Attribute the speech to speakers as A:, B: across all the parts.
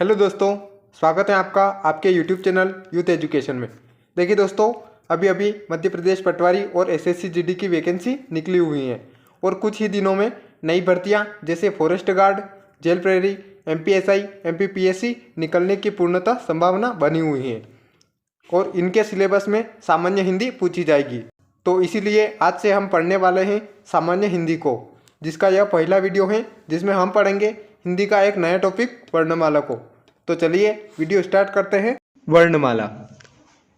A: Hello दोस्तों, स्वागत है आपका आपके यूट्यूब चैनल यूथ एजुकेशन में। देखिए दोस्तों, अभी अभी मध्य प्रदेश पटवारी और एसएससी जीडी की वैकेंसी निकली हुई हैं और कुछ ही दिनों में नई भर्तियां जैसे फॉरेस्ट गार्ड, जेल प्रहरी, एमपीएसआई, एमपीपीएससी निकलने की पूर्णतः संभावना बनी हुई है और इनके सिलेबस में सामान्य हिंदी पूछी जाएगी। तो इसीलिए आज से हम पढ़ने वाले हैं सामान्य हिंदी को, जिसका यह पहला वीडियो है जिसमें हम पढ़ेंगे हिंदी का एक नया टॉपिक वर्णमाला को। तो चलिए वीडियो स्टार्ट करते हैं। वर्णमाला।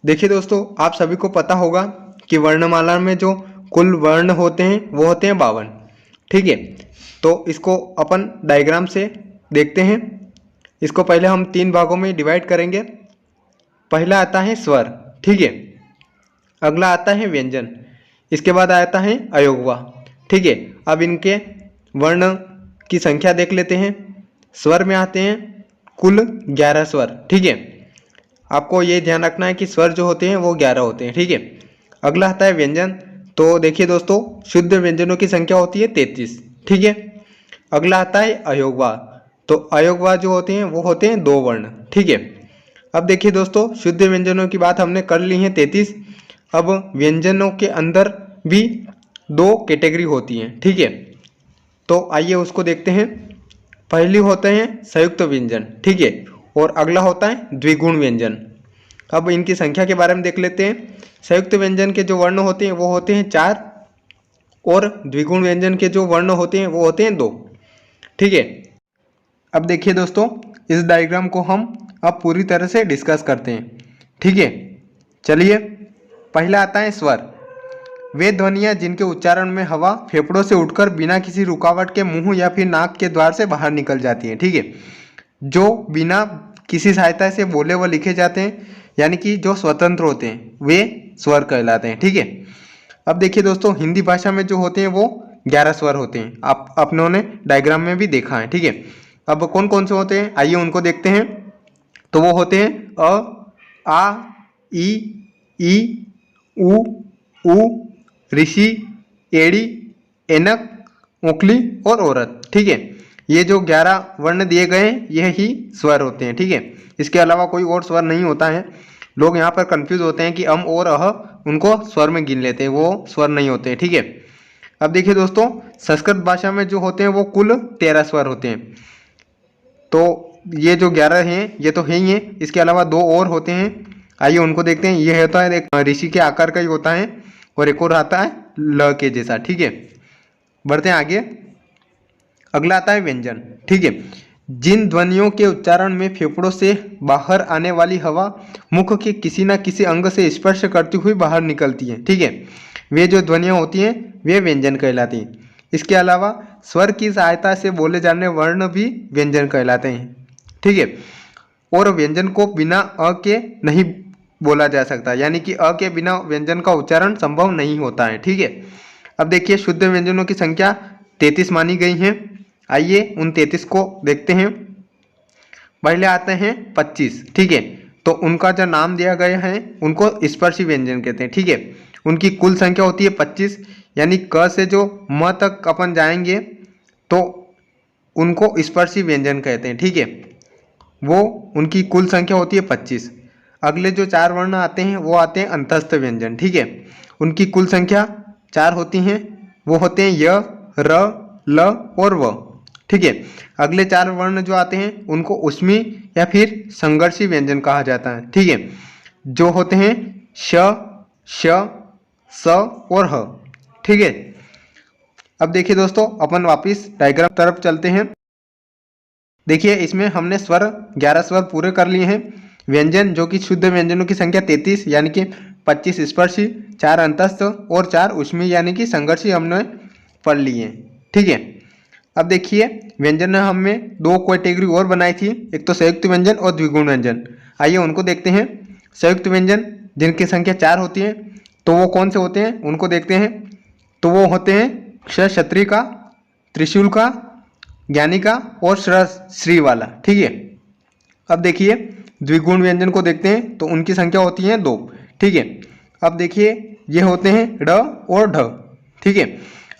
A: देखिए दोस्तों, आप सभी को पता होगा कि वर्णमाला में जो कुल वर्ण होते हैं वो होते हैं 52। ठीक है, तो इसको अपन डायग्राम से देखते हैं। इसको पहले हम 3 भागों में डिवाइड करेंगे। पहला आता है स्वर, ठीक है। अगला आता है व्यंजन, इसके बाद आता है अयोगवा। ठीक है, अब इनके वर्ण की संख्या देख लेते हैं। स्वर में आते हैं कुल 11 स्वर। ठीक है, आपको ये ध्यान रखना है कि स्वर जो होते हैं वो 11 होते हैं। ठीक है, अगला आता है व्यंजन। तो देखिए दोस्तों, शुद्ध व्यंजनों की संख्या होती है 33। ठीक है, अगला आता है अयोगवा। तो अयोगवा जो होते हैं वो होते हैं 2 वर्ण। ठीक है, अब देखिए दोस्तों, शुद्ध व्यंजनों की बात हमने कर ली है 33। अब व्यंजनों के अंदर भी 2 कैटेगरी होती हैं। ठीक है, तो आइए उसको देखते हैं। पहली होते हैं संयुक्त व्यंजन, ठीक है, और अगला होता है द्विगुण व्यंजन। अब इनकी संख्या के बारे में देख लेते हैं। संयुक्त व्यंजन के जो वर्ण होते हैं वो होते हैं 4 और द्विगुण व्यंजन के जो वर्ण होते हैं वो होते हैं 2। ठीक है, अब देखिए दोस्तों, इस डायग्राम को हम अब पूरी तरह से डिस्कस करते हैं। ठीक है, चलिए। पहला आता है स्वर। वे ध्वनियाँ जिनके उच्चारण में हवा फेफड़ों से उठकर बिना किसी रुकावट के मुंह या फिर नाक के द्वार से बाहर निकल जाती हैं। ठीक है, जो बिना किसी सहायता से बोले व लिखे जाते हैं, यानी कि जो स्वतंत्र होते हैं, वे स्वर कहलाते हैं। ठीक है, अब देखिए दोस्तों, हिंदी भाषा में जो होते हैं वो 11 स्वर होते हैं। आप अपनों ने डायग्राम में भी देखा है। ठीक है, अब कौन कौन से होते हैं आइए उनको देखते हैं। तो वो होते हैं अ, आ, ई, उ, ऋषि, एड़ी, एनक, ओखली और औरत। ठीक है, ये जो 11 वर्ण दिए गए हैं यह ही स्वर होते हैं। ठीक है, इसके अलावा कोई और स्वर नहीं होता है। लोग यहाँ पर कंफ्यूज होते हैं कि अम और अह उनको स्वर में गिन लेते हैं, वो स्वर नहीं होते हैं। ठीक है, अब देखिए दोस्तों, संस्कृत भाषा में जो होते हैं वो कुल 13 स्वर होते हैं। तो ये जो 11 हैं ये तो है ही हैं, इसके अलावा 2 और होते हैं। आइए उनको देखते हैं। ये होता है एक ऋषि के आकार का ही होता है और एक और आता है ल के जैसा। ठीक है, बढ़ते हैं आगे। अगला आता है व्यंजन। ठीक है, जिन ध्वनियों के उच्चारण में फेफड़ों से बाहर आने वाली हवा मुख के किसी न किसी अंग से स्पर्श करती हुई बाहर निकलती है। ठीक है, वे जो ध्वनियाँ होती हैं वे व्यंजन कहलाती हैं। इसके अलावा स्वर की सहायता से बोले जाने वर्ण भी व्यंजन कहलाते हैं। ठीक है, और व्यंजन को बिना अ के नहीं बोला जा सकता, यानी कि अ के बिना व्यंजन का उच्चारण संभव नहीं होता है। ठीक है, अब देखिए शुद्ध व्यंजनों की संख्या 33 मानी गई है। आइए उन 33 को देखते हैं। पहले आते हैं 25। ठीक है, तो उनका जो नाम दिया गया है उनको स्पर्शी व्यंजन कहते हैं। ठीक है, उनकी कुल संख्या होती है 25, यानी क से जो म तक अपन जाएंगे तो उनको स्पर्शी व्यंजन कहते हैं। ठीक है, वो उनकी कुल संख्या होती है 25। अगले जो 4 वर्ण आते हैं वो आते हैं अंतस्थ व्यंजन। ठीक है, उनकी कुल संख्या 4 होती हैं। वो होते हैं य, र, ल और व। ठीक है, अगले 4 वर्ण जो आते हैं उनको उष्मी या फिर संघर्षी व्यंजन कहा जाता है। ठीक है, जो होते हैं श, श, स और ह। ठीक है, अब देखिए दोस्तों, अपन वापिस डायग्राम तरफ चलते हैं। देखिए इसमें हमने स्वर 11 स्वर पूरे कर लिए हैं। व्यंजन जो कि शुद्ध व्यंजनों की संख्या 33, यानी कि 25 स्पर्शी, 4 अंतस्थ और 4 उष्मी यानी कि संघर्षी हमने पढ़ लिए हैं। ठीक है, अब देखिए व्यंजन में हमने 2 कैटेगरी और बनाई थी, एक तो संयुक्त व्यंजन और द्विगुण व्यंजन। आइए उनको देखते हैं। संयुक्त व्यंजन जिनकी संख्या 4 होती है, तो वो कौन से होते हैं उनको देखते हैं। तो वो होते हैं क्षत्रिय का, त्रिशूल का, ज्ञानी का और श्री वाला। ठीक है, अब देखिए द्विगुण व्यंजन को देखते हैं, तो उनकी संख्या होती है 2। ठीक है, अब देखिए ये होते हैं ड और ढ। ठीक है,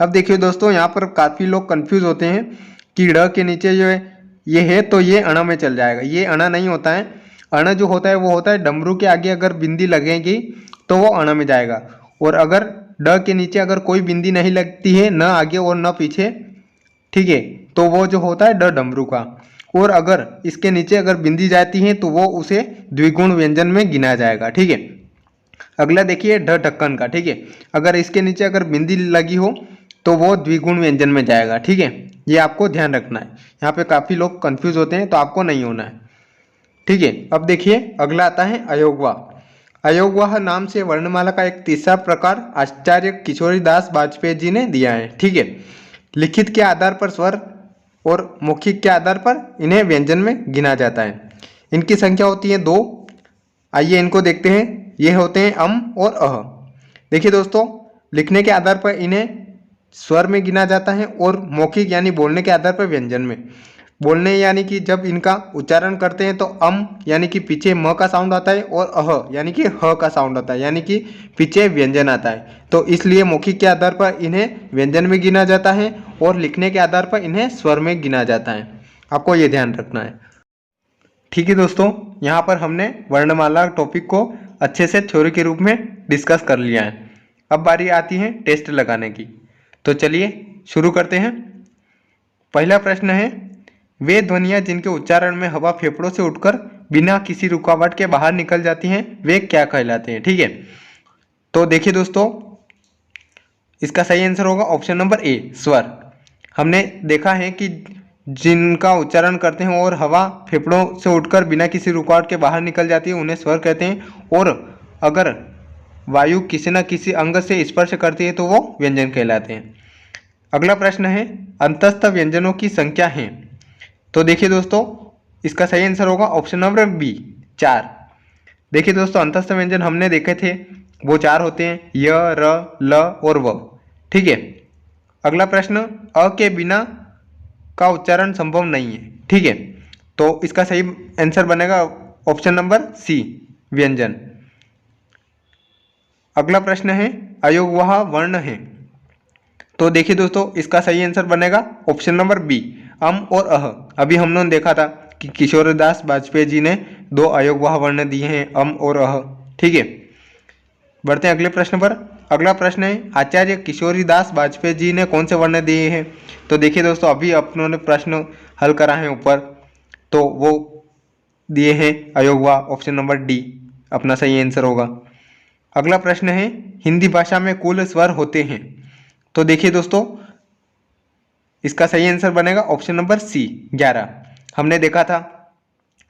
A: अब देखिए दोस्तों, यहाँ पर काफ़ी लोग कंफ्यूज होते हैं कि ड के नीचे जो है ये है तो ये अण में चल जाएगा, ये अण नहीं होता है। अण जो होता है वो होता है डमरू के आगे अगर बिंदी लगेगी तो वो अण में जाएगा, और अगर ड के नीचे अगर कोई बिंदी नहीं लगती है, न आगे और न पीछे, ठीक है, तो वो जो होता है ड डमरू का। और अगर इसके नीचे अगर बिंदी जाती है तो वो उसे द्विगुण व्यंजन में गिना जाएगा, ठीक है। अगला देखिए ढ ढक्कन का, ठीक है, अगर इसके नीचे अगर बिंदी लगी हो तो वो द्विगुण व्यंजन में जाएगा, ठीक है। ये आपको ध्यान रखना है, यहाँ पे काफ़ी लोग कंफ्यूज होते हैं तो आपको नहीं होना है, ठीक है। अब देखिए अगला आता है अयोगवाह। अयोगवाह नाम से वर्णमाला का एक तीसरा प्रकार आचार्य किशोरीदास वाजपेयी जी ने दिया है, ठीक है। लिखित के आधार पर स्वर और मौखिक के आधार पर इन्हें व्यंजन में गिना जाता है। इनकी संख्या होती है 2। आइए इनको देखते हैं। ये होते हैं अम और अह। देखिए दोस्तों, लिखने के आधार पर इन्हें स्वर में गिना जाता है और मौखिक यानी बोलने के आधार पर व्यंजन में। बोलने यानी कि जब इनका उच्चारण करते हैं तो अम यानी कि पीछे म का साउंड आता है, और अह यानी कि ह का साउंड आता है, यानी कि पीछे व्यंजन आता है। तो इसलिए मौखिक के आधार पर इन्हें व्यंजन में गिना जाता है और लिखने के आधार पर इन्हें स्वर में गिना जाता है। आपको ये ध्यान रखना है, ठीक है दोस्तों। यहाँ पर हमने वर्णमाला टॉपिक को अच्छे से थ्योरी के रूप में डिस्कस कर लिया है। अब बारी आती है टेस्ट लगाने की, तो चलिए शुरू करते हैं। पहला प्रश्न है, वे ध्वनियाँ जिनके उच्चारण में हवा फेफड़ों से उठकर बिना किसी रुकावट के बाहर निकल जाती हैं वे क्या कहलाते हैं, ठीक है। तो देखिए दोस्तों, इसका सही आंसर होगा ऑप्शन नंबर ए, स्वर। हमने देखा है कि जिनका उच्चारण करते हैं और हवा फेफड़ों से उठकर बिना किसी रुकावट के बाहर निकल जाती है उन्हें स्वर कहते हैं, और अगर वायु किसी न किसी अंग से स्पर्श करती है तो वो व्यंजन कहलाते हैं। अगला प्रश्न है, अंतस्थ व्यंजनों की संख्या है। तो देखिए दोस्तों, इसका सही आंसर होगा ऑप्शन नंबर बी, 4। देखिए दोस्तों, अंतस्थ व्यंजन हमने देखे थे वो 4 होते हैं, य, र, ल और व, ठीक है। अगला प्रश्न, अ के बिना का उच्चारण संभव नहीं है, ठीक है। तो इसका सही आंसर बनेगा ऑप्शन नंबर सी, व्यंजन। अगला प्रश्न है, अयोगवाह वर्ण है। तो देखिए दोस्तों, इसका सही आंसर बनेगा ऑप्शन नंबर बी, अम और अह। अभी हमने देखा था कि किशोरदास वाजपेयी जी ने 2 अयोगवाह वर्ण दिए हैं, अम और अह, ठीक है। बढ़ते हैं अगले प्रश्न पर। अगला प्रश्न है, आचार्य किशोरीदास वाजपेयी जी ने कौन से वर्ण दिए हैं। तो देखिए दोस्तों, अभी अपनों प्रश्न हल करा है ऊपर, तो वो दिए हैं अयोगवाह, ऑप्शन नंबर डी अपना सही आंसर होगा। अगला प्रश्न है, हिंदी भाषा में कुल स्वर होते हैं। तो देखिए दोस्तों, इसका सही आंसर बनेगा ऑप्शन नंबर सी, 11। हमने देखा था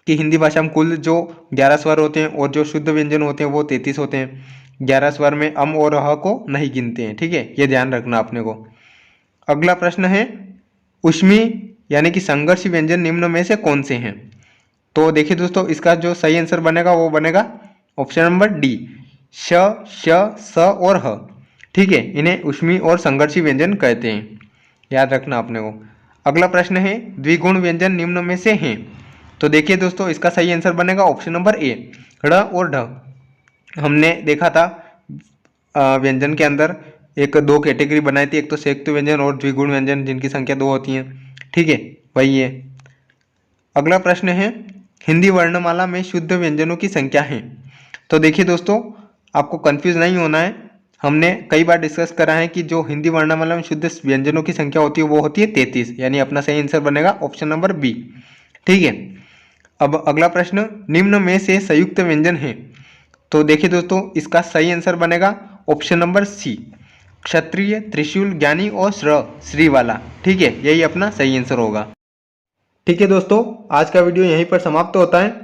A: कि हिंदी भाषा में कुल जो 11 स्वर होते हैं और जो शुद्ध व्यंजन होते हैं वो 33 होते हैं। 11 स्वर में अम और अह को नहीं गिनते हैं, ठीक है, ये ध्यान रखना अपने को। अगला प्रश्न है, ऊष्मी यानी कि संघर्ष व्यंजन निम्न में से कौन से हैं। तो देखिए दोस्तों, इसका जो सही आंसर बनेगा वो बनेगा ऑप्शन नंबर डी, श, श, स और ह, ठीक है। इन्हें ऊष्मी और संघर्षी व्यंजन कहते हैं, याद रखना अपने को। अगला प्रश्न है, द्विगुण व्यंजन निम्न में से हैं। तो देखिए दोस्तों, इसका सही आंसर बनेगा ऑप्शन नंबर ए, ड़ और ढ। हमने देखा था व्यंजन के अंदर एक 2 कैटेगरी बनाई थी, एक तो संयुक्त व्यंजन और द्विगुण व्यंजन जिनकी संख्या 2 होती है, ठीक है, वही है। अगला प्रश्न है, हिंदी वर्णमाला में शुद्ध व्यंजनों की संख्या है। तो देखिए दोस्तों, आपको कंफ्यूज नहीं होना है। हमने कई बार डिस्कस करा है कि जो हिंदी वर्णमाला में शुद्ध व्यंजनों की संख्या होती है वो होती है 33, यानी अपना सही आंसर बनेगा ऑप्शन नंबर बी, ठीक है। अब अगला प्रश्न, निम्न में से संयुक्त व्यंजन है। तो देखिए दोस्तों, इसका सही आंसर बनेगा ऑप्शन नंबर सी, क्षत्रिय, त्रिशूल, ज्ञानी और श्री वाला, ठीक है, यही अपना सही आंसर होगा। ठीक है दोस्तों, आज का वीडियो यहीं पर समाप्त होता है।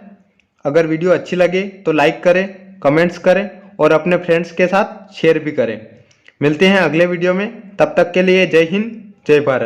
A: अगर वीडियो अच्छी लगे तो लाइक करें, कमेंट्स करें और अपने फ्रेंड्स के साथ शेयर भी करें। मिलते हैं अगले वीडियो में, तब तक के लिए जय हिंद, जय भारत।